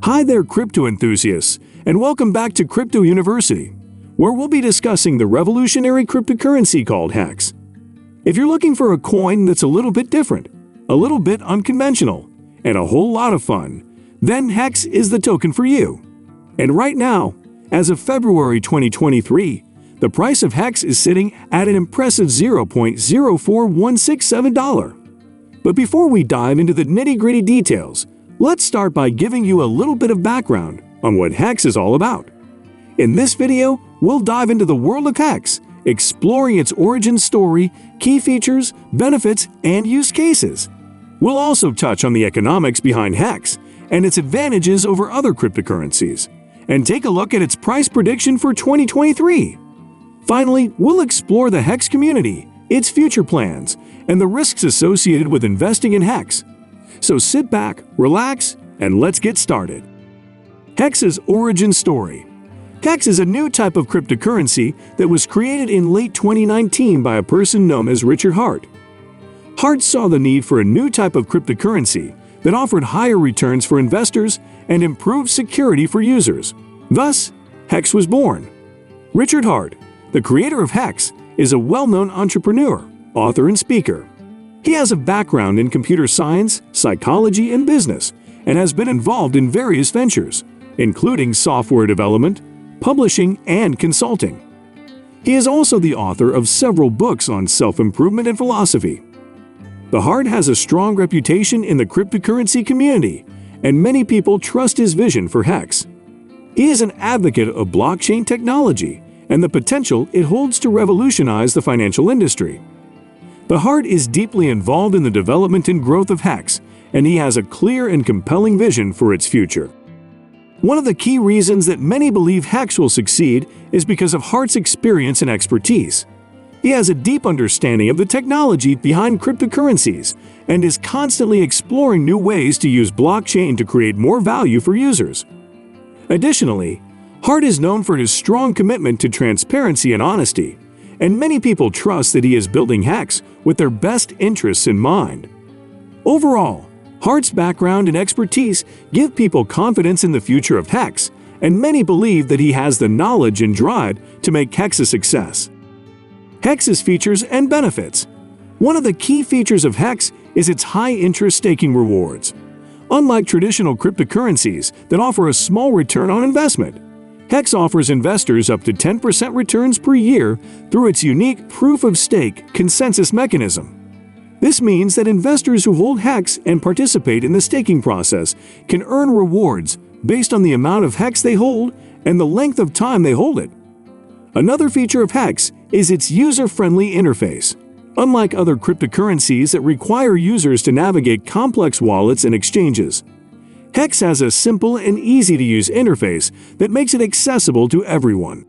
Hi there, crypto enthusiasts, and welcome back to Crypto University, where we'll be discussing the revolutionary cryptocurrency called HEX. If you're looking for a coin that's a little bit different, a little bit unconventional, and a whole lot of fun, then HEX is the token for you. And right now, as of February 2023, the price of HEX is sitting at an impressive $0.04167. But before we dive into the nitty-gritty details, let's start by giving you a little bit of background on what HEX is all about. In this video, we'll dive into the world of HEX, exploring its origin story, key features, benefits, and use cases. We'll also touch on the economics behind HEX and its advantages over other cryptocurrencies, and take a look at its price prediction for 2023. Finally, we'll explore the HEX community, its future plans, and the risks associated with investing in HEX. So sit back, relax, and let's get started. HEX's origin story. HEX is a new type of cryptocurrency that was created in late 2019 by a person known as Richard Hart. Hart saw the need for a new type of cryptocurrency that offered higher returns for investors and improved security for users. Thus, HEX was born. Richard Hart, the creator of HEX, is a well-known entrepreneur, author, and speaker. He has a background in computer science, psychology, and business, and has been involved in various ventures, including software development, publishing, and consulting. He is also the author of several books on self-improvement and philosophy. The Hart has a strong reputation in the cryptocurrency community, and many people trust his vision for HEX. He is an advocate of blockchain technology and the potential it holds to revolutionize the financial industry. The Hart is deeply involved in the development and growth of HEX, and he has a clear and compelling vision for its future. One of the key reasons that many believe HEX will succeed is because of Hart's experience and expertise. He has a deep understanding of the technology behind cryptocurrencies and is constantly exploring new ways to use blockchain to create more value for users. Additionally, Hart is known for his strong commitment to transparency and honesty, and many people trust that he is building HEX with their best interests in mind. Overall, Hart's background and expertise give people confidence in the future of HEX, and many believe that he has the knowledge and drive to make HEX a success. HEX's features and benefits. One of the key features of HEX is its high-interest staking rewards. Unlike traditional cryptocurrencies that offer a small return on investment, HEX offers investors up to 10% returns per year through its unique proof-of-stake consensus mechanism. This means that investors who hold HEX and participate in the staking process can earn rewards based on the amount of HEX they hold and the length of time they hold it. Another feature of HEX is its user-friendly interface. Unlike other cryptocurrencies that require users to navigate complex wallets and exchanges, HEX has a simple and easy-to-use interface that makes it accessible to everyone.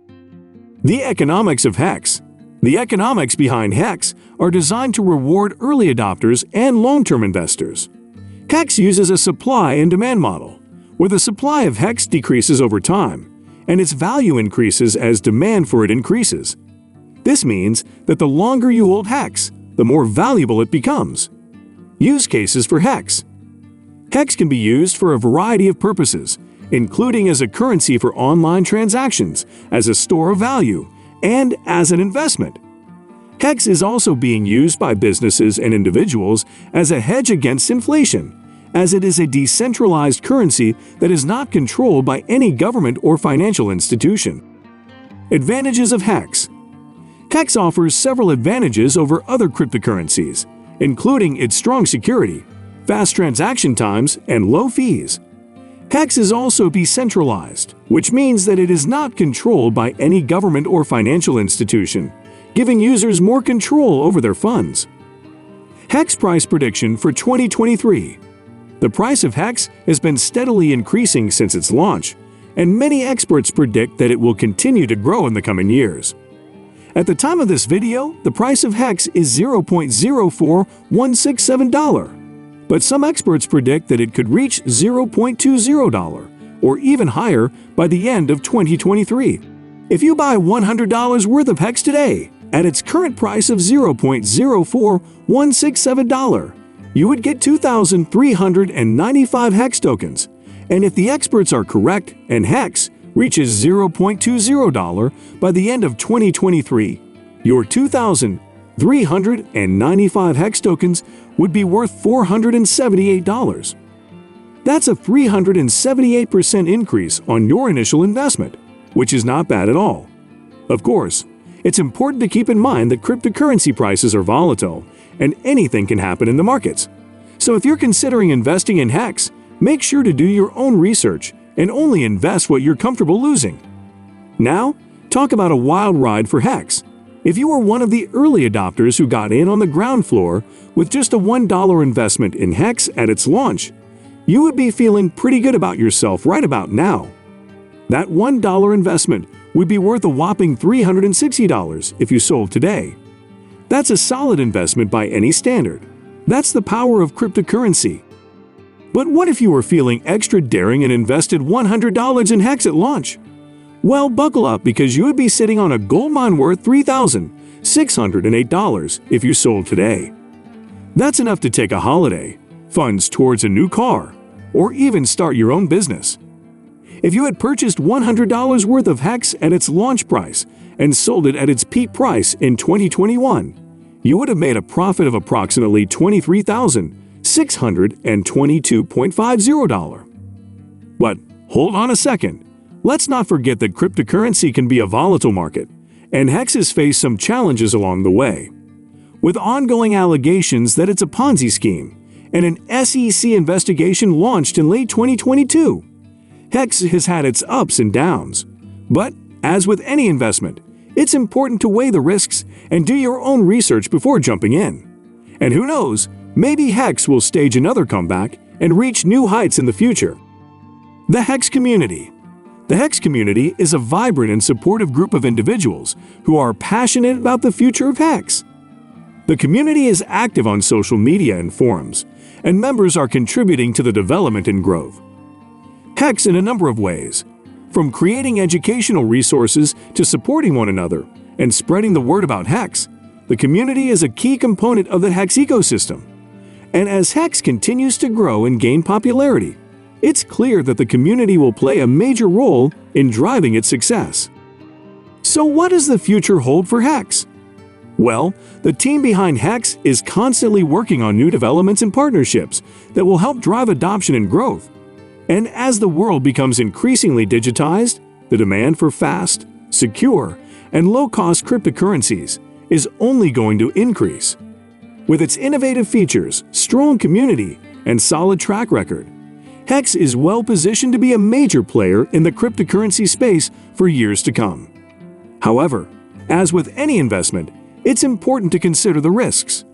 The economics of HEX. The economics behind HEX are designed to reward early adopters and long-term investors. HEX uses a supply and demand model, where the supply of HEX decreases over time, and its value increases as demand for it increases. This means that the longer you hold HEX, the more valuable it becomes. Use cases for HEX. HEX can be used for a variety of purposes, including as a currency for online transactions, as a store of value, and as an investment. HEX is also being used by businesses and individuals as a hedge against inflation, as it is a decentralized currency that is not controlled by any government or financial institution. Advantages of HEX. HEX offers several advantages over other cryptocurrencies, including its strong security, fast transaction times, and low fees. HEX is also decentralized, which means that it is not controlled by any government or financial institution, giving users more control over their funds. HEX Price Prediction for 2023. The price of HEX has been steadily increasing since its launch, and many experts predict that it will continue to grow in the coming years. At the time of this video, the price of HEX is $0.04167. But some experts predict that it could reach $0.20 or even higher by the end of 2023. If you buy $100 worth of HEX today, at its current price of $0.04167, you would get 2,395 HEX tokens, And if the experts are correct and HEX reaches $0.20 by the end of 2023, your 2,395 HEX tokens would be worth $478. That's a 378% increase on your initial investment, which is not bad at all. Of course, it's important to keep in mind that cryptocurrency prices are volatile and anything can happen in the markets. So if you're considering investing in HEX, make sure to do your own research and only invest what you're comfortable losing. Now, talk about a wild ride for HEX. If you were one of the early adopters who got in on the ground floor with just a $1 investment in HEX at its launch, you would be feeling pretty good about yourself right about now. That $1 investment would be worth a whopping $360 if you sold today. That's a solid investment by any standard. That's the power of cryptocurrency. But what if you were feeling extra daring and invested $100 in HEX at launch? Well, buckle up because you would be sitting on a goldmine worth $3,608 if you sold today. That's enough to take a holiday, funds towards a new car, or even start your own business. If you had purchased $100 worth of HEX at its launch price and sold it at its peak price in 2021, you would have made a profit of approximately $23,622.50. But hold on a second. Let's not forget that cryptocurrency can be a volatile market, and HEX has faced some challenges along the way. With ongoing allegations that it's a Ponzi scheme and an SEC investigation launched in late 2022, HEX has had its ups and downs. But, as with any investment, it's important to weigh the risks and do your own research before jumping in. And who knows, maybe HEX will stage another comeback and reach new heights in the future. The HEX Community. The HEX Community is a vibrant and supportive group of individuals who are passionate about the future of HEX. The community is active on social media and forums, and members are contributing to the development and growth. HEX in a number of ways, from creating educational resources to supporting one another and spreading the word about HEX. The community is a key component of the HEX ecosystem. And as HEX continues to grow and gain popularity, it's clear that the community will play a major role in driving its success. So what does the future hold for HEX? Well, the team behind HEX is constantly working on new developments and partnerships that will help drive adoption and growth. And as the world becomes increasingly digitized, the demand for fast, secure, and low-cost cryptocurrencies is only going to increase. With its innovative features, strong community, and solid track record, HEX is well positioned to be a major player in the cryptocurrency space for years to come. However, as with any investment, it's important to consider the risks.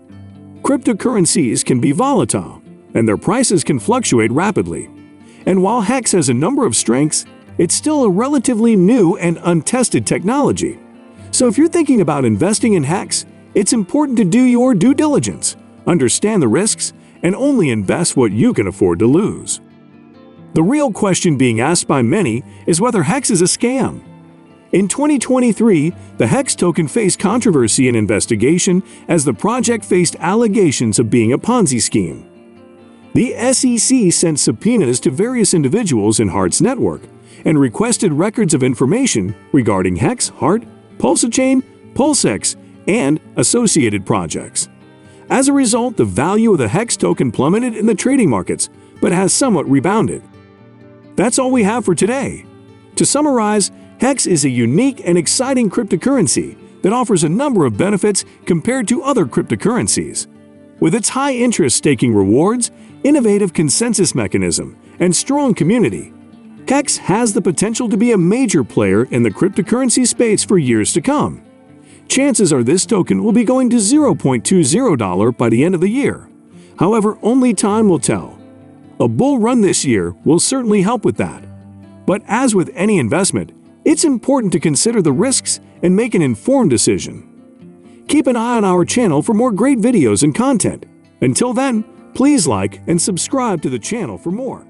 Cryptocurrencies can be volatile, and their prices can fluctuate rapidly. And while HEX has a number of strengths, it's still a relatively new and untested technology. So if you're thinking about investing in HEX, it's important to do your due diligence, understand the risks, and only invest what you can afford to lose. The real question being asked by many is whether HEX is a scam. In 2023, the HEX token faced controversy and investigation as the project faced allegations of being a Ponzi scheme. The SEC sent subpoenas to various individuals in Hart's network and requested records of information regarding HEX, Hart, PulseChain, PulseX, and associated projects. As a result, the value of the HEX token plummeted in the trading markets, but has somewhat rebounded. That's all we have for today. To summarize, HEX is a unique and exciting cryptocurrency that offers a number of benefits compared to other cryptocurrencies. With its high interest staking rewards, innovative consensus mechanism, and strong community, HEX has the potential to be a major player in the cryptocurrency space for years to come. Chances are this token will be going to $0.20 by the end of the year. However, only time will tell. A bull run this year will certainly help with that. But as with any investment, it's important to consider the risks and make an informed decision. Keep an eye on our channel for more great videos and content. Until then, please like and subscribe to the channel for more.